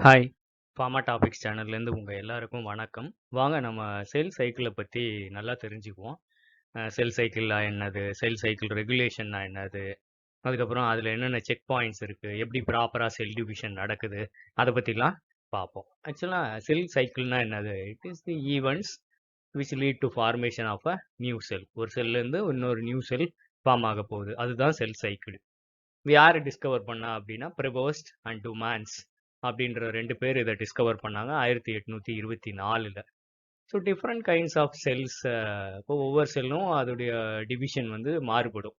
Hi! Pharma topics சேனல்லேருந்து உங்க எல்லாருக்கும் வணக்கம். வாங்க நம்ம செல் சைக்கிள பத்தி நல்லா தெரிஞ்சுக்குவோம். செல் சைக்கிள்னா என்னது? செல் சைக்கிள் ரெகுலேஷன்னா என்னது? அதுக்கப்புறம் அதில என்னென்ன செக் பாயிண்ட்ஸ் இருக்கு? எப்படி ப்ராப்பரா செல் டிவிஷன் நடக்குது? அத பத்திலாம் பார்ப்போம். ஆக்சுவலா செல் சைக்கிள்னா என்னது? It is the events which lead to formation of a new cell. ஒரு செல்லேருந்து இன்னொரு நியூ செல் ஃபார்ம் ஆக போகுது. அதுதான் செல் சைக்கிள். இது யாரு டிஸ்கவர் பண்ணா அப்படின்னா, பிரெபோஸ்ட் அண்ட் டுமான்ஸ் அப்படின்ற 2 பேர் இத டிஸ்கவர் பண்ணாங்க 1824ல. So different kinds of cells இப்போ ஒவ்வொரு செல்லும் அதோடைய டிவிஷன் வந்து மாறுபடும்.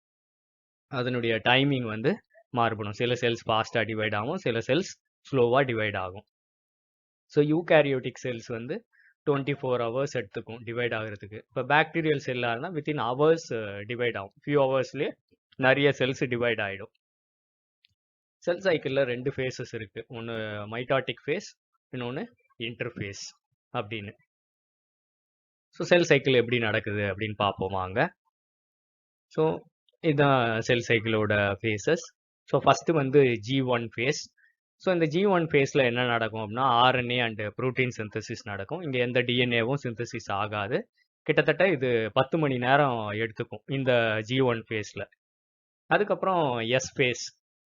அதனுடைய டைமிங் வந்து மாறுபடும். சில செல்ஸ் ஃபாஸ்ட்டா டிவைட் ஆகும். சில செல்ஸ் ஸ்லோவா டிவைட் ஆகும். ஸோ யூகேரியோட்டிக் செல்ஸ் வந்து 24 ஹவர்ஸ் எடுத்துக்கும் டிவைட் ஆகுறதுக்கு. இப்போ பாக்டீரியல் செல்லா இருந்தா வித்தின் ஹவர்ஸ் டிவைட் ஆகும். ஃபியூ ஹவர்ஸ்லயே நெறைய செல்ஸ் டிவைட் ஆயிடும். செல் சைக்கிள்ல 2 ஃபேஸஸ் இருக்கு. ஒண்ணு மைட்டாட்டிக் ஃபேஸ், இன்னொன்னு இன்டர்ஃபேஸ் அப்படின்னு. ஸோ செல் சைக்கிள் எப்படி நடக்குது அப்படின்னு பார்ப்போம் வாங்க. ஸோ இதுதான் செல் சைக்கிளோட ஃபேஸஸ். ஸோ ஃபர்ஸ்ட் வந்து G1 ஃபேஸ். ஸோ இந்த G1 ஃபேஸ்ல என்ன நடக்கும் அப்படின்னா ஆர்என்ஏ அண்ட் புரோட்டீன் சிந்தசிஸ் நடக்கும். இங்க எந்த டிஎன்ஏவும் சிந்தசிஸ் ஆகாது. கிட்டத்தட்ட இது 10 மணி நேரம் எடுத்துக்கும் இந்த G1 ஃபேஸ்ல. அதுக்கப்புறம் எஸ் ஃபேஸ்.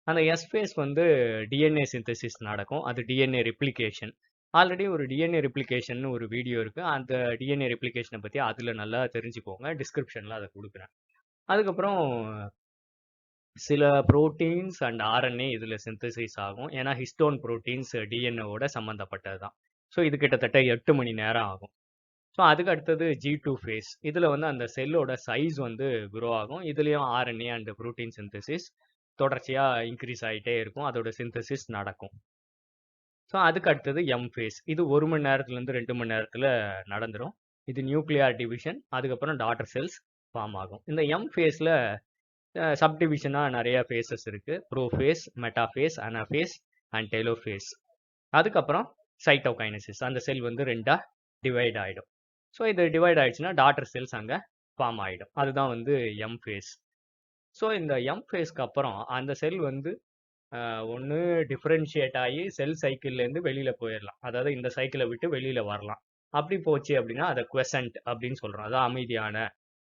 அந்த எஸ் ஃபேஸ் வந்து டிஎன்ஏ சிந்தசிஸ் நடக்கும். அது டிஎன்ஏ ரெப்ளிகேஷன். ஆல்ரெடி ஒரு டிஎன்ஏ ரெப்ளிகேஷன் ஒரு வீடியோ இருக்கு. அந்த டிஎன்ஏ ரெப்ளிகேஷனை பத்தி அதுல நல்லா தெரிஞ்சுக்கோங்க. டிஸ்கிரிப்ஷன்ல அதை கொடுக்குறேன். அதுக்கப்புறம் சில புரோட்டீன்ஸ் அண்ட் ஆர்என்ஏ இதுல சிந்தசைஸ் ஆகும். ஏன்னா ஹிஸ்டோன் புரோட்டீன்ஸ் டிஎன்ஏவோட சம்பந்தப்பட்டது தான். ஸோ இது கிட்டத்தட்ட 8 மணி நேரம் ஆகும். ஸோ அதுக்கு அடுத்தது G2 ஃபேஸ். இதுல வந்து அந்த செல்லோட சைஸ் வந்து குரோ ஆகும். இதுலயும் ஆர்என்ஏ அண்ட் புரோட்டீன் சிந்தசிஸ் தொடர்ச்சியா இன்க்ரீஸ் ஆயிட்டே இருக்கும். அதோட சிந்தசிஸ் நடக்கும். ஸோ அதுக்கு அடுத்தது எம் ஃபேஸ். இது 1 மணி நேரத்துலேருந்து 2 மணி நேரத்துல நடந்துரும். இது நியூக்ளியர் டிவிஷன். அதுக்கப்புறம் டாட்டர் செல்ஸ் ஃபார்ம் ஆகும். இந்த எம் ஃபேஸ்ல சப்டிவிஷனா நிறைய ஃபேஸஸ் இருக்கு. Prophase, metaphase, anaphase and telophase. அதுக்கப்புறம் சைட்டோகைனசிஸ். அந்த செல் வந்து 2ஆ டிவைட் ஆயிடும். ஸோ இது டிவைட் ஆயிடுச்சுன்னா டாட்டர் செல்ஸ் அங்க ஃபார்ம் ஆயிடும். அதுதான் வந்து எம் ஃபேஸ். ஸோ இந்த எம் ஃபேஸ்க்கு அப்புறம் அந்த செல் வந்து ஒன்று டிஃபரன்ஷியேட் ஆகி செல் சைக்கிள்லேருந்து வெளியில போயிடலாம். அதாவது இந்த சைக்கிளை விட்டு வெளியில வரலாம். அப்படி போச்சு அப்படின்னா அதை குவசன்ட் அப்படின்னு சொல்றோம். அதான் அமைதியான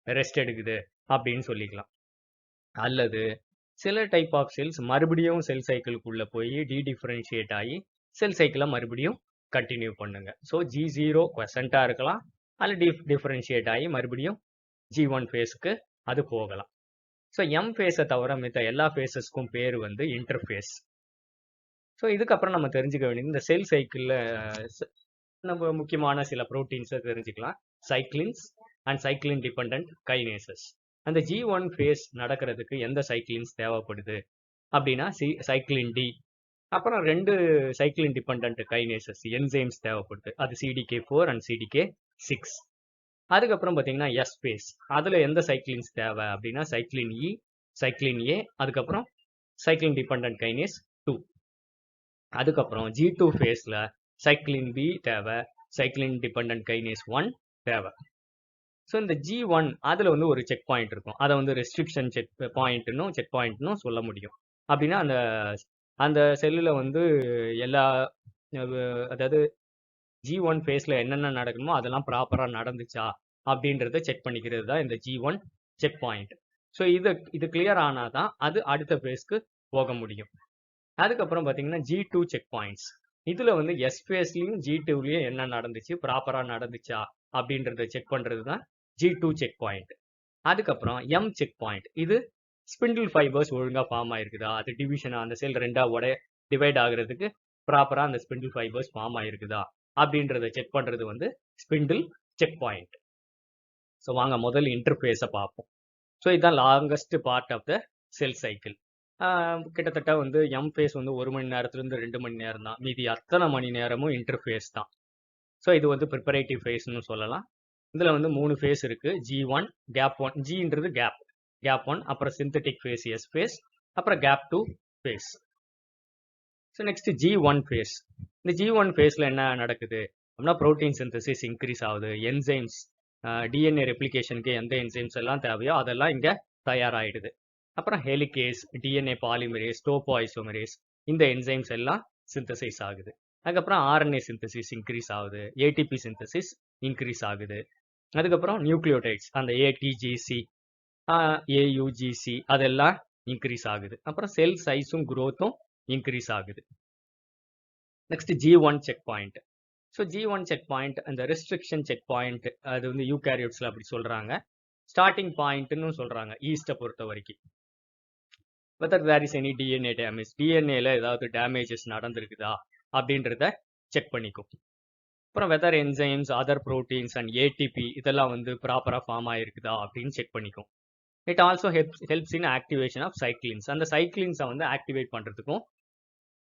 ரெஸ்ட் எடுக்குது அப்படின்னு சொல்லிக்கலாம். அல்லது சில டைப் ஆஃப் செல்ஸ் மறுபடியும் செல் சைக்கிளுக்குள்ள போய் டிஃபரன்ஷியேட் ஆகி செல் சைக்கிளை மறுபடியும் கண்டினியூ பண்ணுங்க. ஸோ G0 குவசண்டா இருக்கலாம். அல்லது டிஃபரன்ஷியேட் ஆகி மறுபடியும் G1 ஃபேஸ்க்கு அது போகலாம். ஸோ எம் ஃபேஸை தவிர மித்த எல்லா ஃபேஸஸ்க்கும் பேர் வந்து இன்டர்ஃபேஸ். ஸோ இதுக்கப்புறம் நம்ம தெரிஞ்சுக்க வேண்டியது இந்த செல் சைக்கிளில் நம்ம முக்கியமான சில ப்ரோட்டீன்ஸை தெரிஞ்சுக்கலாம். சைக்ளின்ஸ் அண்ட் சைக்ளின் டிபெண்ட் கைனேசஸ். அந்த G1 ஃபேஸ் நடக்கிறதுக்கு எந்த சைக்ளின்ஸ் தேவைப்படுது அப்படின்னா சைக்ளின் டி. அப்புறம் 2 சைக்ளின் டிபெண்ட் கைனேசஸ் என்சைம்ஸ் தேவைப்படுது. அது CDK4 அண்ட் CDK6. அதுக்கப்புறம் பார்த்தீங்கன்னா எஸ் ஃபேஸ். அதில் எந்த சைக்ளின்ஸ் தேவை அப்படின்னா சைக்ளின் இ, சைக்ளின் ஏ, அதுக்கப்புறம் சைக்ளின் டிபெண்ட் கைனேஸ் 2. அதுக்கப்புறம் G2 ஃபேஸில் சைக்ளின் பி தேவை, சைக்ளின் டிபெண்ட் கைனேஸ் 1 தேவை. ஸோ இந்த G1 அதில் வந்து ஒரு செக் பாயிண்ட் இருக்கும். அதை வந்து ரெஸ்ட்ரிக்ஷன் செக் பாயிண்ட்னும் சொல்ல முடியும். அப்படின்னா அந்த அந்த செல்லில் வந்து எல்லா அதாவது G1 ஃபேஸில் என்னென்ன நடக்கணுமோ அதெல்லாம் ப்ராப்பராக நடந்துச்சா அப்படின்றத செக் பண்ணிக்கிறது தான் இந்த G1 செக் பாயிண்ட். ஸோ இது கிளியர் ஆனால் தான் அது அடுத்த ஃபேஸ்க்கு போக முடியும். அதுக்கப்புறம் பார்த்தீங்கன்னா G2 செக் பாயிண்ட்ஸ். இதில் வந்து எஸ் ஃபேஸ்லையும் G2லையும் என்ன நடந்துச்சு ப்ராப்பராக நடந்துச்சா அப்படின்றத செக் பண்ணுறது தான் G2 செக் பாயிண்ட். அதுக்கப்புறம் எம் செக் பாயிண்ட். இது ஸ்பிண்டில் ஃபைபர்ஸ் ஒழுங்காக ஃபார்ம் ஆயிருக்குதா, அது டிவிஷன் அந்த செல் 2ஆ டிவைட் ஆகுறதுக்கு ப்ராப்பராக அந்த ஸ்பிண்டில் ஃபைபர்ஸ் ஃபார்ம் ஆயிருக்குதா அப்படின்றத செக் பண்றது வந்து ஸ்பிண்டில் செக் பாயிண்ட். ஸோ வாங்க முதல் இன்டர்ஃபேஸை பார்ப்போம். ஸோ இதுதான் longest part of the cell cycle. கிட்டத்தட்ட வந்து எம் ஃபேஸ் வந்து 1 மணி நேரத்துலேருந்து 2 மணி நேரம் தான். மீதி அத்தனை மணி நேரமும் இன்டர்ஃபேஸ் தான். ஸோ இது வந்து ப்ரிப்பரேட்டிவ் ஃபேஸ்னு சொல்லலாம். இதில் வந்து 3 ஃபேஸ் இருக்கு. G1, gap 1. ஜின்றது கேப் 1. அப்புறம் சிந்தட்டிக் ஃபேஸ் எஸ் ஃபேஸ், அப்புறம் gap 2 phase. So next G1 phase. இந்த G1 ஃபேஸில் என்ன நடக்குது அப்படின்னா ப்ரோட்டீன் சிந்தசிஸ் இன்க்ரீஸ் ஆகுது. என்சைம்ஸ் டிஎன்ஏ ரெப்ளிகேஷனுக்கு எந்த என்சைம்ஸ் எல்லாம் தேவையோ அதெல்லாம் இங்கே தயாராகிடுது. அப்புறம் ஹெலிகேஸ், டிஎன்ஏ பாலிமரேஸ், டோபோஐசோமரேஸ் இந்த என்சைம்ஸ் எல்லாம் சிந்தசைஸ் ஆகுது. அதுக்கப்புறம் ஆர்என்ஏ சிந்தசிஸ் இன்க்ரீஸ் ஆகுது, ஏடிபி சிந்தசிஸ் இன்க்ரீஸ் ஆகுது. அதுக்கப்புறம் நியூக்ளியோடைட்ஸ் அந்த ஏடிஜிசி, ஏயுஜிசி அதெல்லாம் இன்க்ரீஸ் ஆகுது. அப்புறம் செல் சைஸும் growthம் இன்க்ரீஸ் ஆகுது. Next G1 check point. So G1 check point அந்த ரெஸ்ட்ரிக்ஷன் செக் பாயிண்ட், அது வந்து யூகேரியோட்ஸ்ல அப்படி சொல்றாங்க. ஸ்டார்டிங் பாயிண்ட்னு சொல்றாங்க ஈஸ்ட்டை பொறுத்த வரைக்கும். Whether there is any DNA damage, டிஎன்ஏல ஏதாவது டேமேஜஸ் நடந்திருக்குதா அப்படின்றத செக் பண்ணிக்கும். அப்புறம் whether enzymes, other proteins and ATP இதெல்லாம் வந்து ப்ராப்பராக ஃபார்ம் ஆகிருக்குதா அப்படின்னு செக் பண்ணிக்கும். It also helps in activation of cyclins. அந்த சைக்ளின்ஸை வந்து ஆக்டிவேட் பண்ணுறதுக்கும்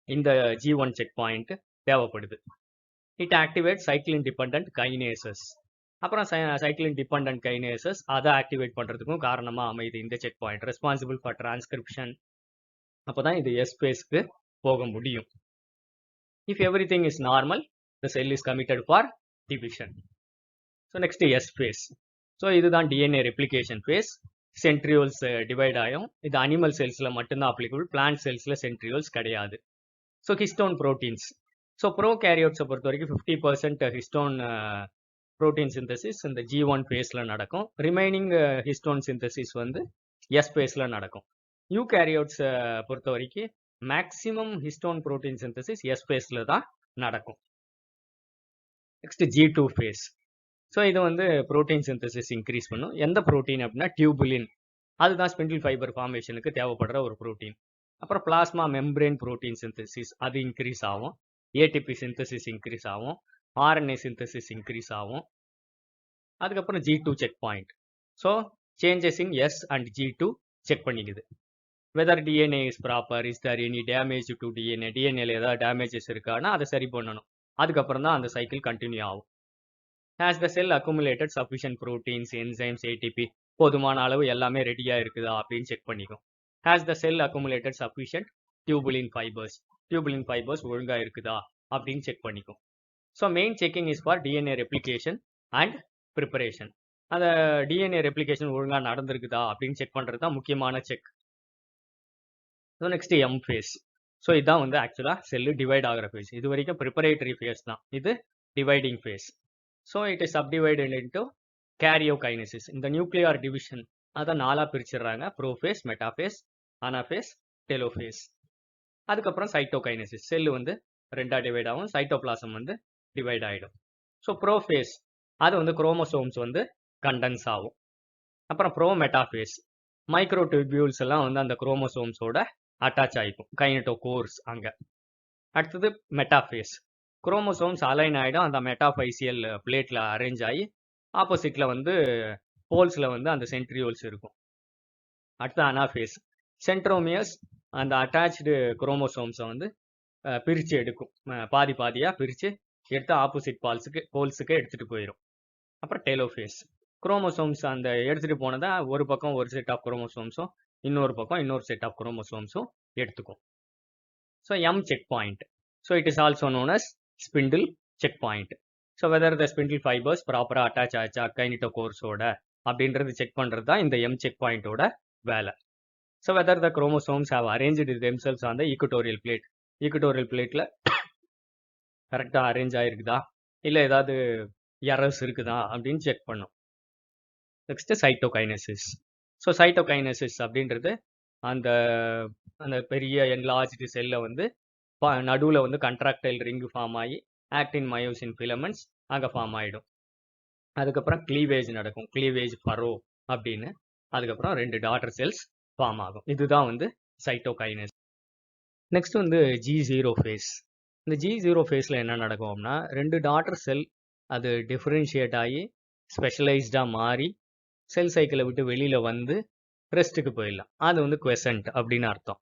இந்த G1 செக் பாயிண்ட் தேவைப்படுது. It activate cyclin dependent kinases. அப்புறம் சைக்ளின் டிபெண்டன்ட் கைனேசஸ் அதை ஆக்டிவேட் பண்ணுறதுக்கும் காரணமாக அமையுது இந்த checkpoint. Responsible for transcription. அப்போ தான் இது எஸ் ஃபேஸ்க்கு போக முடியும். If everything is normal, the cell is committed for division. So next S phase. So இதுதான் DNA replication phase. Centrioles divide ஆகும். இது அனிமல் செல்ஸில் மட்டும்தான் அப்ளிகபிள், பிளான்ட் செல்ஸில் சென்ட்ரியோல்ஸ் கிடையாது. So histone proteins. ஸோ ப்ரோ கேரியோட்ஸை பொறுத்த வரைக்கும் 50% ஹிஸ்டோன் ப்ரோட்டீன் சிந்தசிஸ் இந்த G1 ஃபேஸில் நடக்கும். ரிமைனிங் ஹிஸ்டோன் சிந்தசிஸ் வந்து எஸ் ஃபேஸில் நடக்கும். யூ கேரியோட்ஸை பொறுத்த வரைக்கும் maximum histone protein synthesis S ஃபேஸில் தான் நடக்கும். Next G2 face. ஸோ இது வந்து ப்ரோட்டீன் சிந்தசிஸ் இன்க்ரீஸ் பண்ணும். எந்த ப்ரோட்டீன் அப்படின்னா டியூபுலின். அதுதான் ஸ்பிண்டில் ஃபைபர் ஃபார்மேஷனுக்கு தேவைப்படுற ஒரு ப்ரோட்டீன். அப்புறம் பிளாஸ்மா மெம்பரேன் ப்ரோட்டீன் சிந்தசிஸ் அது இன்க்ரீஸ் ஆகும். ஏடிபி சிந்தசிஸ் இன்க்ரீஸ் ஆகும். ஆர்என்ஏ சிந்தசிஸ் இன்க்ரீஸ் ஆகும். அதுக்கப்புறம் G2 check point. So changes in S and G2 check பண்ணிக்குது. Whether DNA is proper, is there any damage to DNA, டிஎன்ஏல ஏதாவது damages இருக்கான்னா அதை சரி பண்ணணும். அதுக்கப்புறம் தான் அந்த சைக்கிள் கண்டினியூ ஆகும். Has the cell accumulated sufficient proteins, enzymes, ATP போதுமான அளவு எல்லாமே ரெடியாக இருக்குதா அப்படின்னு செக் பண்ணிக்கும். Has the cell accumulated sufficient tubulin fibres, tubulin fibres ஒழுங்காக இருக்குதா அப்படின்னு செக் பண்ணிக்கும். So main checking is for DNA replication and preparation. அந்த டிஎன்ஏ ரெப்ளிகேஷன் ஒழுங்காக நடந்திருக்குதா அப்படின்னு செக் பண்ணுறது தான் முக்கியமான check. So next M phase. So இதுதான் வந்து ஆக்சுவலாக செல்லு டிவைட் ஆகிற ஃபேஸ். இது வரைக்கும் ப்ரிப்பரேட்டரி ஃபேஸ் தான், இது dividing phase. So it is subdivided into karyokinesis. இந்த நியூக்ளியார் டிவிஷன் அதை 4ஆக பிரிச்சிடுறாங்க. Prophase, metaphase, anaphase, telophase. அதுக்கப்புறம் சைட்டோகைனசிஸ். செல்லு வந்து 2ஆக டிவைட் ஆகும். சைட்டோபிளாசம் வந்து டிவைட் ஆகிடும். ஸோ ப்ரோஃபேஸ் அது வந்து குரோமோசோம்ஸ் வந்து கண்டென்ஸ் ஆகும். அப்புறம் ப்ரோ மெட்டாஃபேஸ் மைக்ரோ டியூபியூல்ஸ் எல்லாம் வந்து அந்த குரோமோசோம்ஸோட அட்டாச் ஆகிக்கும், கைனட்டோகோர்ஸ் அங்கே. அடுத்தது மெட்டாஃபேஸ். குரோமோசோம்ஸ் அலைன் ஆகிடும், அந்த மெட்டாஃபைசியல் பிளேட்டில் அரேஞ்ச் ஆகி ஆப்போசிட்டில் வந்து போல்ஸில் வந்து அந்த சென்ட்ரியோல்ஸ் இருக்கும். அடுத்து அனாஃபேஸ். சென்ட்ரோமியர்ஸ் அந்த அட்டாச்சு குரோமோசோம்ஸை வந்து பிரித்து எடுக்கும், பாதி பாதியாக பிரித்து எடுத்து ஆப்போசிட் போல்ஸுக்கு எடுத்துகிட்டு போயிடும். அப்புறம் டெலோஃபேஸ். குரோமோசோம்ஸ் அந்த எடுத்துகிட்டு போனதை ஒரு பக்கம் ஒரு செட் ஆஃப் குரோமோசோம்ஸும் இன்னொரு பக்கம் இன்னொரு செட் ஆஃப் குரோமோசோம்ஸும் எடுத்துக்கும். So M check point. So it is also known as spindle check point. So whether the spindle fibres ப்ராப்பராக அட்டாச் ஆச்சா கைனட்டோகோர்ஸோட அப்படின்றது செக் பண்ணுறது தான் இந்த எம் செக் பாயிண்டோட வேலை. So whether the chromosomes have arranged themselves on the equatorial plate. Equatorial பிளேட்டில் கரெக்டாக அரேஞ்ச் ஆகிருக்குதா இல்லை ஏதாவது எரர்ஸ் இருக்குதா அப்படின்னு செக் பண்ணும். Next cytokinesis. ஸோ சைட்டோகைனசிஸ் அப்படின்றது அந்த அந்த பெரிய என்லார்ஜ்டு செல்லை வந்து நடுவில் வந்து கண்ட்ராக்டைல் ரிங் ஃபார்ம் ஆகி ஆக்டின் மயோசின் ஃபிலமெண்ட்ஸ் அங்கே ஃபார்ம் ஆகிடும். அதுக்கப்புறம் க்ளீவேஜ் நடக்கும், க்ளீவேஜ் ஃபரோ அப்படின்னு. அதுக்கப்புறம் 2 டாட்டர் செல்ஸ் ஃபார்ம் ஆகும். இதுதான் வந்து சைட்டோகைனஸ். நெக்ஸ்ட் வந்து G0 ஃபேஸ். இந்த G0 ஃபேஸில் என்ன நடக்கும் அப்படின்னா 2 டாட்டர் செல் அது டிஃப்ரென்ஷியேட் ஆகி ஸ்பெஷலைஸ்டாக மாறி செல் சைக்கிளை விட்டு வெளியில் வந்து ரெஸ்ட்டுக்கு போயிடலாம். அது வந்து குவெசன்ட் அப்படின்னு அர்த்தம்.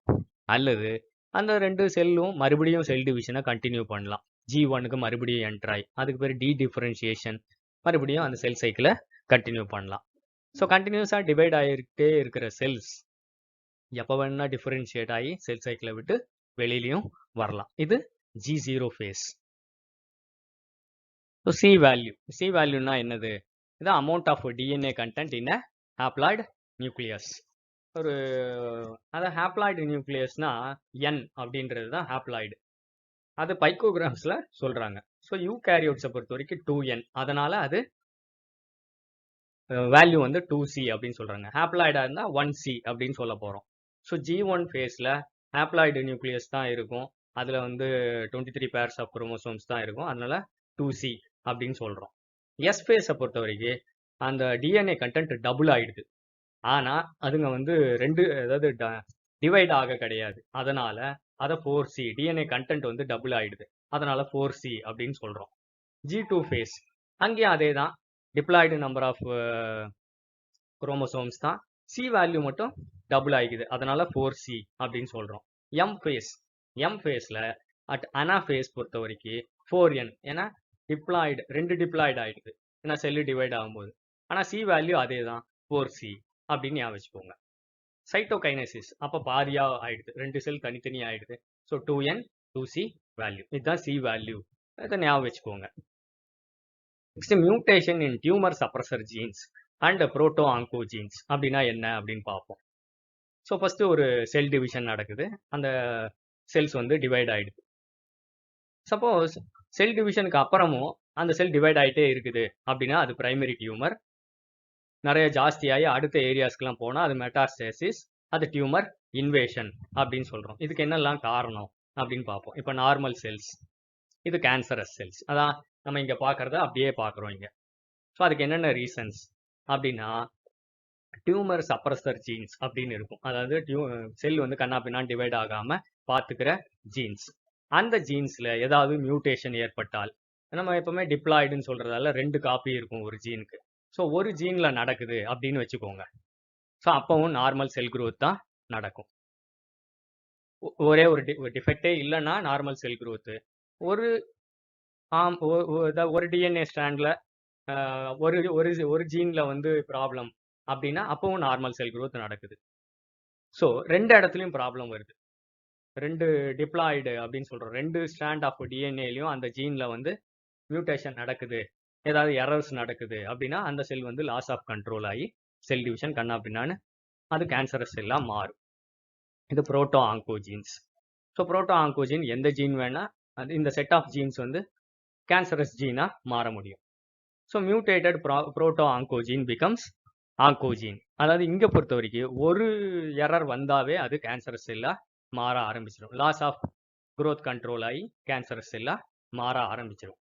அல்லது அந்த 2 செல்லும் மறுபடியும் செல் டிவிஷனை கண்டினியூ பண்ணலாம். G1க்கு மறுபடியும் என்ட்ராய், அதுக்கு பேர் டி டிஃபரன்ஷியேஷன், மறுபடியும் அந்த செல் சைக்கிளை கண்டினியூ பண்ணலாம். ஸோ கண்டினியூஸாக டிவைட் ஆகிட்டே இருக்கிற செல்ஸ் எப்போ வேணா டிஃபரன்ஷியேட் ஆகி செல் சைக்கிளை விட்டு வெளியிலையும் வரலாம். இது G0 phase. So C value. C வேல்யூனா என்னது? இது amount of DNA content in a haploid nucleus. ஒரு அதாவது ஹாப்ளாய்டு நியூக்ளியஸ்னா என் அப்படின்றது தான் ஹாப்ளாய்டு. அது பைக்கோகிராம்ஸ்ல சொல்றாங்க. ஸோ யூகேரியோட்ஸை பொறுத்த வரைக்கும் 2n, அதனால அது வேல்யூ வந்து 2c அப்படின்னு சொல்றாங்க. ஹாப்ளாய்டா இருந்தா 1c அப்படின்னு சொல்ல போறோம். ஸோ G1 ஃபேஸ்ல ஹாப்ளாய்டு நியூக்ளியஸ் தான் இருக்கும். அதுல வந்து 23 பேர்ஸ் ஆஃப் குரோமோசோம்ஸ் தான் இருக்கும். அதனால 2c அப்படின்னு சொல்றோம். எஸ் ஃபேஸை பொறுத்த வரைக்கும் அந்த டிஎன்ஏ கண்டென்ட் டபுள் ஆயிடுது. ஆனா அதுங்க வந்து ரெண்டு, அதாவது டிவைட் ஆக கிடையாது. அதனால அதை 4c, டிஎன்ஏ கண்டென்ட் வந்து டபுள் ஆயிடுது. அதனால 4c அப்படின்னு சொல்றோம். G2 ஃபேஸ் அங்கேயும் அதே தான், டிப்ளாய்டு நம்பர் ஆஃப் குரோமோசோம்ஸ் தான், சி வேல்யூ மட்டும் டபுள் ஆகிக்குது. அதனால 4c அப்படின்னு சொல்றோம். எம் ஃபேஸ்ல அட் அனாஃபேஸ் பொறுத்த வரைக்கும் 4n, ஏன்னா டிப்ளாய்டு, ரெண்டு டிப்ளாய்டு ஆயிடுது, ஏன்னா செல்லு டிவைட் ஆகும்போது. ஆனா சி வேல்யூ அதே தான், 4c அப்படின்னு ஞாபகம் வச்சுக்கோங்க. சைட்டோகைனசிஸ் அப்ப பாதியா ஆயிடுது, ரெண்டு செல் தனித்தனி ஆயிடுது. ஸோ 2n 2c வேல்யூ, இதுதான் சி வேல்யூ, இதை ஞாபகம் வச்சுக்கோங்க. Next mutation in tumour suppressor genes and proto oncogenes அப்படின்னா என்ன அப்படின்னு பார்ப்போம். ஸோ ஃபர்ஸ்ட் ஒரு செல் டிவிஷன் நடக்குது, அந்த செல்ஸ் வந்து டிவைட் ஆயிடுது. சப்போஸ் செல் டிவிஷனுக்கு அப்புறமும் அந்த செல் டிவைட் ஆகிட்டே இருக்குது அப்படின்னா அது பிரைமரி டியூமர். நிறைய ஜாஸ்தியாகி அடுத்த ஏரியாஸ்க்குலாம் போனால் அது மெட்டாஸ்டேசிஸ், அது டியூமர் இன்வேஷன் அப்படின்னு சொல்கிறோம். இதுக்கு என்னெல்லாம் காரணம் அப்படின்னு பார்ப்போம். இப்போ நார்மல் செல்ஸ், இது கேன்சரஸ் செல்ஸ், அதான் நம்ம இங்கே பார்க்குறத அப்படியே பார்க்குறோம் இங்கே. ஸோ அதுக்கு என்னென்ன ரீசன்ஸ் அப்படின்னா, டியூமர் சப்ரஸர் ஜீன்ஸ் அப்படின்னு இருக்கும். அதாவது செல் வந்து கண்ணா பின்னான்னு டிவைட் ஆகாமல் பார்த்துக்கிற ஜீன்ஸ். அந்த ஜீன்ஸில் ஏதாவது மியூட்டேஷன் ஏற்பட்டால், நம்ம எப்பவுமே டிப்ளாய்டுன்னு சொல்கிறதால 2 காப்பி இருக்கும் ஒரு ஜீனுக்கு. ஸோ ஒரு ஜீனில் நடக்குது அப்படின்னு வச்சுக்கோங்க. ஸோ அப்பவும் நார்மல் செல் growth தான் நடக்கும். ஒரே ஒரு டிஃபெக்டே இல்லைன்னா நார்மல் செல் growth. ஒரு ஒரு டிஎன்ஏ ஸ்ட்ராண்டில் ஒரு ஒரு ஒரு ஜீனில் வந்து ப்ராப்ளம் அப்படின்னா அப்பவும் நார்மல் செல் growth நடக்குது. ஸோ ரெண்டு இடத்துலையும் ப்ராப்ளம் வருது. ரெண்டு டிப்ளாய்டு அப்படின்னு சொல்கிறோம், 2 ஸ்ட்ராண்ட் ஆஃப் டிஎன்ஏலையும் அந்த ஜீனில் வந்து மியூட்டேஷன் நடக்குது, ஏதாவது எரர்ஸ் நடக்குது அப்படின்னா அந்த செல் வந்து லாஸ் ஆஃப் கண்ட்ரோல் ஆகி செல் டிவிஷன் கண்ணா பின்னான்னு அது கேன்சரஸ் செல்லாக மாறும். இது proto oncogenes. So proto oncogene எந்த ஜீன் வேணால் அது இந்த செட் ஆஃப் ஜீன்ஸ் வந்து கேன்சரஸ் ஜீனாக மாற முடியும். So mutated proto oncogene becomes oncogene. அதாவது இங்கே பொறுத்த வரைக்கும் ஒரு எரர் வந்தாவே அது கேன்சரஸ் செல்லாக மாற ஆரம்பிச்சிடும். லாஸ் ஆஃப் growth கண்ட்ரோல் ஆகி கேன்சரஸ் செல்லாக மாற ஆரம்பிச்சிடும்.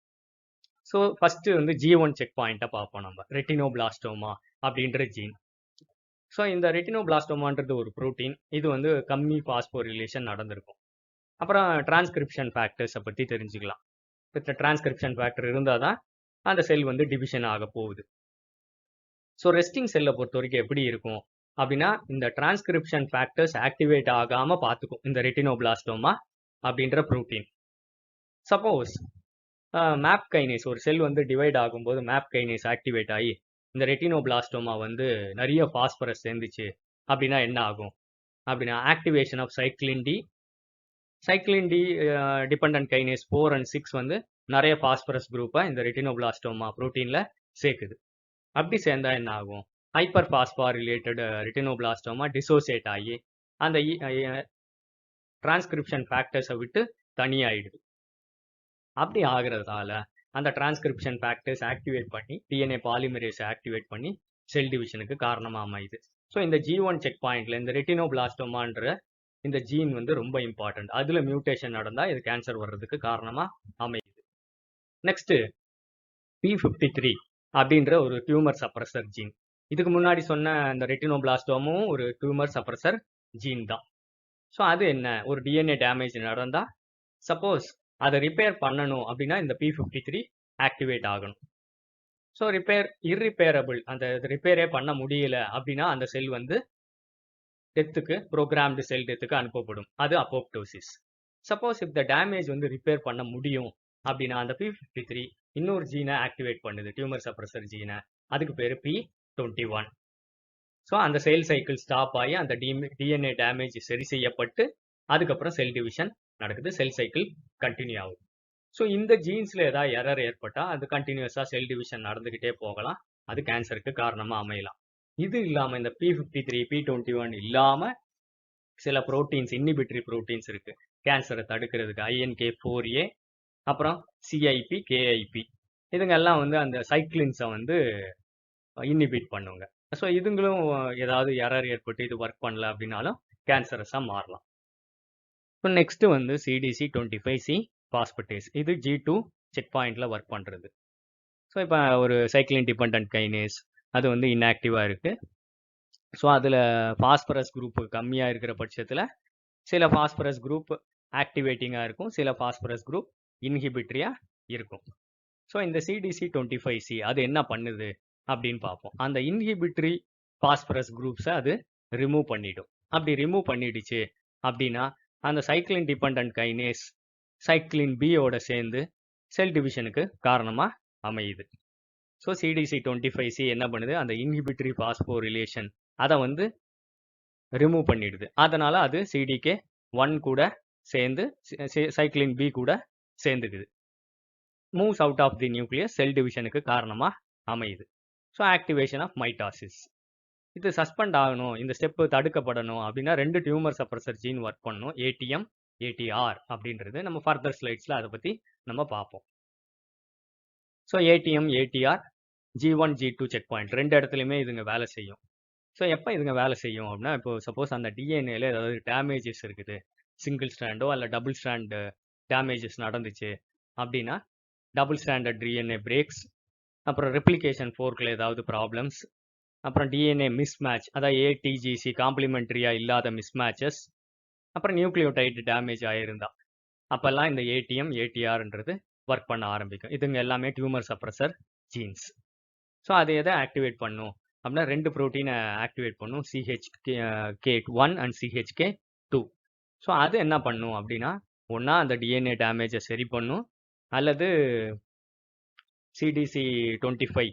ஸோ ஃபஸ்ட்டு வந்து G1 செக் பாயிண்ட்டை பார்ப்போம் நம்ம, ரெட்டினோபிளாஸ்டோமா அப்படின்ற ஜீன். ஸோ இந்த ரெட்டினோபிளாஸ்டோமான்றது ஒரு ப்ரோட்டீன், இது வந்து கம்மி பாஸ்போரிலேஷன் நடந்திருக்கும். அப்புறம் டிரான்ஸ்கிரிப்ஷன் ஃபேக்டர்ஸை பற்றி தெரிஞ்சுக்கலாம். இப்போ டிரான்ஸ்கிரிப்ஷன் ஃபேக்டர் இருந்தால் தான் அந்த செல் வந்து டிவிஷன் ஆக போகுது. ஸோ ரெஸ்டிங் செல்லை பொறுத்த வரைக்கும் எப்படி இருக்கும் அப்படின்னா, இந்த டிரான்ஸ்கிரிப்ஷன் ஃபேக்டர்ஸ் ஆக்டிவேட் ஆகாமல் பார்த்துக்கும் இந்த ரெட்டினோபிளாஸ்டோமா அப்படின்ற ப்ரோட்டீன். சப்போஸ் மேப் கைனேஸ், ஒரு செல் வந்து டிவைட் ஆகும்போது மேப் கைனேஸ் ஆக்டிவேட் ஆகி இந்த ரெட்டினோபிளாஸ்டோமா வந்து நிறைய பாஸ்பரஸ் சேர்ந்துச்சு அப்படின்னா என்ன ஆகும் அப்படின்னா, activation of cyclin D dependent kinase 4 and 6 வந்து நிறைய பாஸ்பரஸ் குரூப்பை இந்த ரெட்டினோபிளாஸ்டோமா ப்ரோட்டீனில் சேர்க்குது. அப்படி சேர்ந்தா என்ன ஆகும், ஹைப்பர் பாஸ்பாரிலேட்டட் ரெட்டினோபிளாஸ்டோமா டிசோசியேட் ஆகி அந்த டிரான்ஸ்கிரிப்ஷன் ஃபேக்டர்ஸை விட்டு தனியாயிடுது. அப்படி ஆகிறதால அந்த டிரான்ஸ்கிரிப்ஷன் ஃபேக்டர்ஸ் ஆக்டிவேட் பண்ணி டிஎன்ஏ பாலிமரேஸை ஆக்டிவேட் பண்ணி செல் டிவிஷனுக்கு காரணமாக அமையுது. ஸோ இந்த G1 செக் பாயிண்ட்ல இந்த ரெட்டினோபிளாஸ்டோமான்ற இந்த ஜீன் வந்து ரொம்ப இம்பார்ட்டன்ட். அதில் மியூட்டேஷன் நடந்தால் இது கேன்சர் வர்றதுக்கு காரணமாக அமையுது. நெக்ஸ்ட் P53 அப்படின்ற ஒரு டியூமர் சப்ரஸர் ஜீன். இதுக்கு முன்னாடி சொன்ன இந்த ரெட்டினோபிளாஸ்டோமும் ஒரு டியூமர் சப்ரஸர் ஜீன் தான். ஸோ அது என்ன, ஒரு டிஎன்ஏ டேமேஜ் நடந்தால் சப்போஸ் அதை ரிப்பேர் பண்ணணும் அப்படின்னா இந்த P53 ஆக்டிவேட் ஆகணும். ஸோ இர்ரிப்பேரபிள், அந்த ரிப்பேரே பண்ண முடியல அப்படின்னா அந்த செல் வந்து டெத்துக்கு, ப்ரோக்ராம்டு செல் டெத்துக்கு அனுப்பப்படும். அது அப்போப்டோசிஸ். சப்போஸ் இந்த டேமேஜ் வந்து ரிப்பேர் பண்ண முடியும் அப்படின்னா அந்த P53 இன்னொரு ஜீனை ஆக்டிவேட் பண்ணுது, டியூமர் சப்ரஸர் ஜீனை, அதுக்கு பேர் P21. ஸோ அந்த செல் சைக்கிள் ஸ்டாப் ஆகி அந்த டிஎன்ஏ டேமேஜ் சரி செய்யப்பட்டு அதுக்கப்புறம் செல் டிவிஷன் நடக்குது, செல் சைக்கிள் கண்டினியூ ஆகுது. ஸோ இந்த ஜீன்ஸில் ஏதாவது எரர் ஏற்பட்டால் அது கண்டினியூஸாக செல் டிவிஷன் நடந்துக்கிட்டே போகலாம், அது கேன்சருக்கு காரணமாக அமையலாம். இது இல்லாமல் இந்த P53 P21 இல்லாமல் சில ப்ரோட்டீன்ஸ், இன்னிபிட்ரி ப்ரோட்டீன்ஸ் இருக்கு. கேன்சரை தடுக்கிறதுக்கு INK4A, அப்புறம் CIP, KIP இதுங்க எல்லாம் வந்து அந்த சைக்ளின்ஸை வந்து இன்ஹிபிட் பண்ணுங்க. ஸோ இதுங்களும் ஏதாவது எரர் ஏற்பட்டு இது ஒர்க் பண்ணல அப்படின்னாலும் கேன்சரஸாக மாறலாம். இப்போ நெக்ஸ்ட் வந்து CDC25C பாஸ்பட்டேஸ். இது G2 செக் பாயிண்ட்ல ஒர்க் பண்றது. ஸோ இப்போ ஒரு சைக்ளின் டிபெண்டன்ட் கைனேஸ் அது வந்து இன்ஆக்டிவா இருக்கு. ஸோ அதில் பாஸ்பரஸ் குரூப் கம்மியாக இருக்கிற பட்சத்தில் சில பாஸ்பரஸ் குரூப் ஆக்டிவேட்டிங்காக இருக்கும், சில பாஸ்பரஸ் குரூப் இன்ஹிபிட்ரியாக இருக்கும். ஸோ இந்த CDC25C அது என்ன பண்ணுது அப்படின்னு பார்ப்போம். அந்த இன்ஹிபிட்ரி பாஸ்பரஸ் குரூப்ஸை அது ரிமூவ் பண்ணிடும். அப்படி ரிமூவ் பண்ணிடுச்சு அப்படின்னா அந்த சைக்ளின் டிபெண்டன்ட் கைனேஸ் சைக்ளின் பியோட சேர்ந்து செல் டிவிஷனுக்கு காரணமாக அமையுது. ஸோ CDC25C என்ன பண்ணுது, அந்த இன்ஹிபிட்ரி பாஸ்போரிலேஷன் அதை வந்து ரிமூவ் பண்ணிடுது. அதனால அது CDK1 கூட சேர்ந்து சைக்ளின் பி கூட சேர்ந்துக்குது. Moves out of the nucleus, cell டிவிஷனுக்கு காரணமாக அமையுது. So activation of mitosis. இது சஸ்பெண்ட் ஆகணும், இந்த ஸ்டெப்பு தடுக்கப்படணும் அப்படின்னா 2 டியூமர் சப்ரஸர் ஜீன் ஒர்க் பண்ணணும், ATM, ATR அப்படின்றது. நம்ம ஃபர்தர் ஸ்லைட்ஸில் அதை பற்றி நம்ம பார்ப்போம். So ATM, ATR, G1, G2 check point 2 இடத்துலையுமே இதுங்க வேலை செய்யும். ஸோ எப்போ இதுங்க வேலை செய்யும் அப்படின்னா, இப்போ சப்போஸ் அந்த டிஎன்ஏல ஏதாவது டேமேஜஸ் இருக்குது, சிங்கிள் ஸ்ட்ராண்டோ அல்ல டபுள் ஸ்ட்ராண்ட் டேமேஜஸ் நடந்துச்சு அப்படின்னா டபுள் ஸ்ட்ராண்டட் டிஎன்ஏ பிரேக்ஸ், அப்புறம் ரெப்ளிகேஷன் ஃபோர்க்கில் ஏதாவது ப்ராப்ளம்ஸ், அப்புறம் டிஎன்ஏ மிஸ்மேட்ச், அதாவது ATGC காம்ப்ளிமெண்ட்ரியாக இல்லாத மிஸ்மேட்சஸ், அப்புறம் நியூக்ளியோடைடு டேமேஜ் ஆகிருந்தா அப்போல்லாம் இந்த ATM, ATRன்றது ஒர்க் பண்ண ஆரம்பிக்கும். இதுங்க எல்லாமே டியூமர் சப்ரஸர் ஜீன்ஸ். ஸோ அதை எதை ஆக்டிவேட் பண்ணும் அப்படின்னா 2 ப்ரோட்டீனை ஆக்டிவேட் பண்ணும், CHK1 அண்ட் CHK2. ஸோ அது என்ன பண்ணும் அப்படின்னா, ஒன்றா அந்த டிஎன்ஏ டேமேஜை சரி பண்ணும், அல்லது CDC25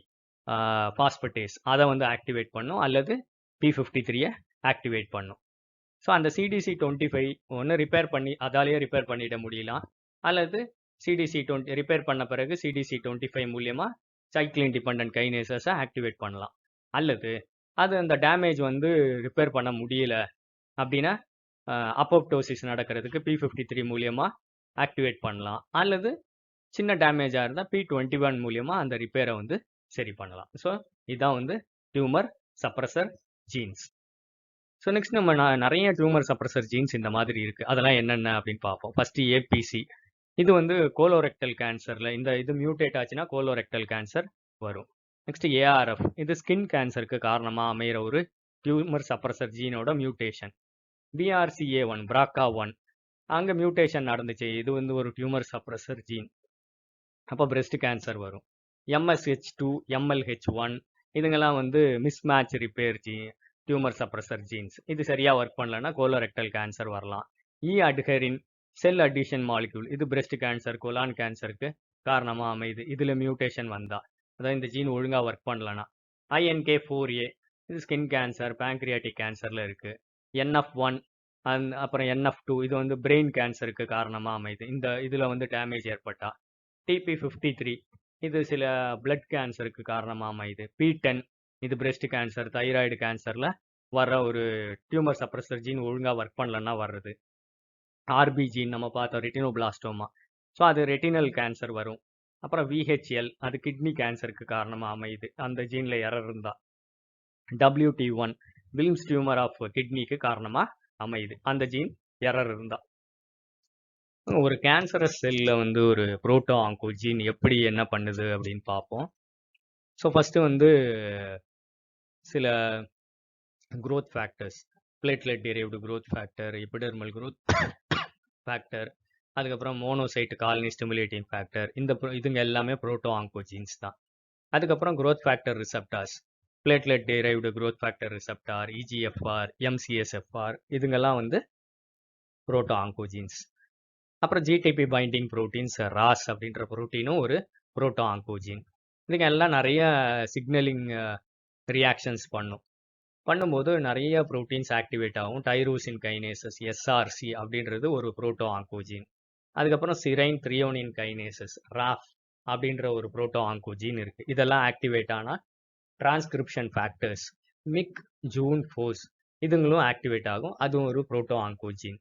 பாஸ்பட்டேஸ் அதை வந்து ஆக்டிவேட் பண்ணும், அல்லது P53 ஆக்டிவேட் பண்ணும். ஸோ அந்த CDC25 ஒன்று ரிப்பேர் பண்ணி அதாலேயே ரிப்பேர் பண்ணிட முடியலாம், அல்லது CDC20 ரிப்பேர் பண்ண பிறகு CDC25 மூலியமாக சைக்ளின் டிபெண்டன்ட் கைனேசஸை ஆக்டிவேட் பண்ணலாம். அல்லது அது அந்த டேமேஜ் வந்து ரிப்பேர் பண்ண முடியல அப்படின்னா அப்போப்டோசிஸ் நடக்கிறதுக்கு P53 மூலியமாக ஆக்டிவேட் பண்ணலாம், அல்லது சின்ன டேமேஜாக இருந்தால் P21 மூலியமாக அந்த ரிப்பேரை வந்து சரி பண்ணலாம். ஸோ இதுதான் வந்து tumour suppressor jeans. So next நம்ம நிறைய டியூமர் சப்ரஸர் ஜீன்ஸ் இந்த மாதிரி இருக்குது, அதெல்லாம் என்னென்ன அப்படின்னு பார்ப்போம். First APC. இது வந்து கோலோரெக்டல் கேன்சரில் இது மியூட்டேட் ஆச்சுன்னா கோலோரெக்டல் கேன்சர் வரும். Next ARF. இது ஸ்கின் கேன்சருக்கு காரணமாக அமைகிற ஒரு tumour suppressor ஜீனோட mutation. BRCA1, BRCA1 அங்கே மியூட்டேஷன் நடந்துச்சு, இது வந்து ஒரு டியூமர் சப்ரஸர் ஜீன், அப்போ பிரெஸ்ட் கேன்சர் வரும். MSH2, MLH1 இதுங்கெல்லாம் வந்து mismatch repair gene, tumour suppressor genes. இது சரியாக ஒர்க் பண்ணலன்னா கோலோரெக்டல் கேன்சர் வரலாம். அட்ஹெரின் செல் அடிஷன் மாலிக்யூல், இது பிரெஸ்ட் கேன்சர், கொலான் கேன்சருக்கு காரணமாக அமையுது. இதில் மியூட்டேஷன் வந்தால், அதாவது இந்த ஜீன் ஒழுங்காக ஒர்க் பண்ணலன்னா. INK4A இது ஸ்கின் கேன்சர், பேங்க்ரியாட்டிக் கேன்சரில் இருக்குது. NF1 அப்புறம் NF2 இது வந்து பிரெயின் கேன்சருக்கு காரணமாக அமையுது, இந்த இதில் வந்து டேமேஜ் ஏற்பட்டா. TP53 இது சில பிளட் கேன்சருக்கு காரணமாக அமையுது. P10 இது பிரெஸ்ட் கேன்சர், தைராய்டு கேன்சரில் வர்ற ஒரு டியூமர் சப்ரஸர் ஜீன் ஒழுங்காக ஒர்க் பண்ணலன்னா வர்றது. RB ஜீன் நம்ம பார்த்தோம், ரெட்டினோபிளாஸ்டோமா, ஸோ அது ரெட்டினல் கேன்சர் வரும். அப்புறம் VHL அது கிட்னி கேன்சருக்கு காரணமாக அமையுது, அந்த ஜீனில் எரர் இருந்தால். WT1 வில்ம்ஸ் டியூமர் ஆஃப் கிட்னிக்கு காரணமாக அமையுது, அந்த ஜீன் எரர் இருந்தால். ஒரு கேன்சரஸ் செல்லில் வந்து ஒரு புரோட்டோ ஆங்கோ ஜீன் எப்படி என்ன பண்ணுது அப்படின்னு பார்ப்போம். ஸோ ஃபஸ்ட்டு வந்து சில growth factors, platelet derived growth factor, epidermal growth factor, அதுக்கப்புறம் மோனோசைட் காலனி ஸ்டிமுலேட்டிங் ஃபேக்டர், இதுங்க எல்லாமே புரோட்டோ ஆங்கோ ஜீன்ஸ் தான். அதுக்கப்புறம் growth factor receptors, platelet derived growth factor receptor, EGFR, MCSFR இதுங்கெல்லாம் வந்து புரோட்டோ ஆங்கோ ஜீன்ஸ். அப்புறம் GTP பைண்டிங் ப்ரோட்டீன்ஸ், RAS அப்படின்ற ப்ரோட்டீனும் ஒரு புரோட்டோ ஆங்கோஜீன். இதுங்க எல்லாம் நிறைய சிக்னலிங் ரியாக்ஷன்ஸ் பண்ணும்போது நிறைய ப்ரோட்டீன்ஸ் ஆக்டிவேட் ஆகும். டைரோசின் கைனேசஸ், SRC அப்படின்றது ஒரு புரோட்டோ ஆங்கோஜீன். அதுக்கப்புறம் சிரைன் த்ரியோனின் கைனேசஸ், RAF அப்படின்ற ஒரு புரோட்டோ ஆங்கோஜீன் இருக்குது. இதெல்லாம் ஆக்டிவேட் ஆனால் transcription factors, MYC, JUN, FOS இதுங்களும் ஆக்டிவேட் ஆகும், அதுவும் ஒரு புரோட்டோ ஆங்கோஜீன்.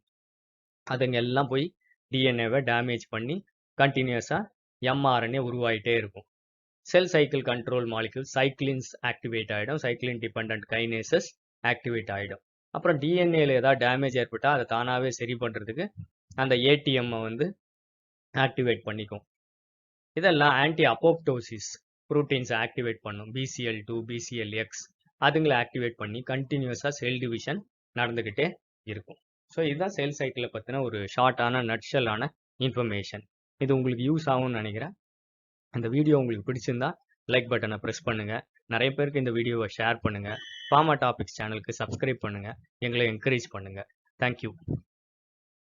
அதுங்க எல்லாம் போய் டிஎன்ஏவை டேமேஜ் பண்ணி கண்டினியூஸாக எம்ஆர்என்ஏ உருவாயிட்டே இருக்கும். Cell cycle control molecule cyclins activate ஆகிடும், சைக்ளின் டிபெண்ட் கைனேசஸ் ஆக்டிவேட் ஆகிடும். அப்புறம் டிஎன்ஏல ஏதாவது டேமேஜ் ஏற்பட்டால் அதை தானாகவே சரி பண்ணுறதுக்கு அந்த ஏடிஎம்மை வந்து ஆக்டிவேட் பண்ணிக்கும். இதெல்லாம் ஆன்டி அப்போப்டோசிஸ் ப்ரோட்டீன்ஸை ஆக்டிவேட் பண்ணும், BCL2 BCLX அதுங்களை ஆக்டிவேட் பண்ணி கண்டினியூஸாக செல் டிவிஷன் நடந்துக்கிட்டே இருக்கும். ஸோ இதுதான் செல் சைக்கிளை பற்றின ஒரு ஷார்ட்டான நட்ஷலான இன்ஃபர்மேஷன். இது உங்களுக்கு யூஸ் ஆகும்னு நினைக்கிறேன். அந்த வீடியோ உங்களுக்கு பிடிச்சிருந்தா லைக் பட்டனை ப்ரெஸ் பண்ணுங்க, நிறைய பேருக்கு இந்த வீடியோவை ஷேர் பண்ணுங்க, ஃபார்மா டாபிக்ஸ் சேனலுக்கு சப்ஸ்கிரைப் பண்ணுங்க, எங்களை என்கரேஜ் பண்ணுங்க. தேங்க்யூ.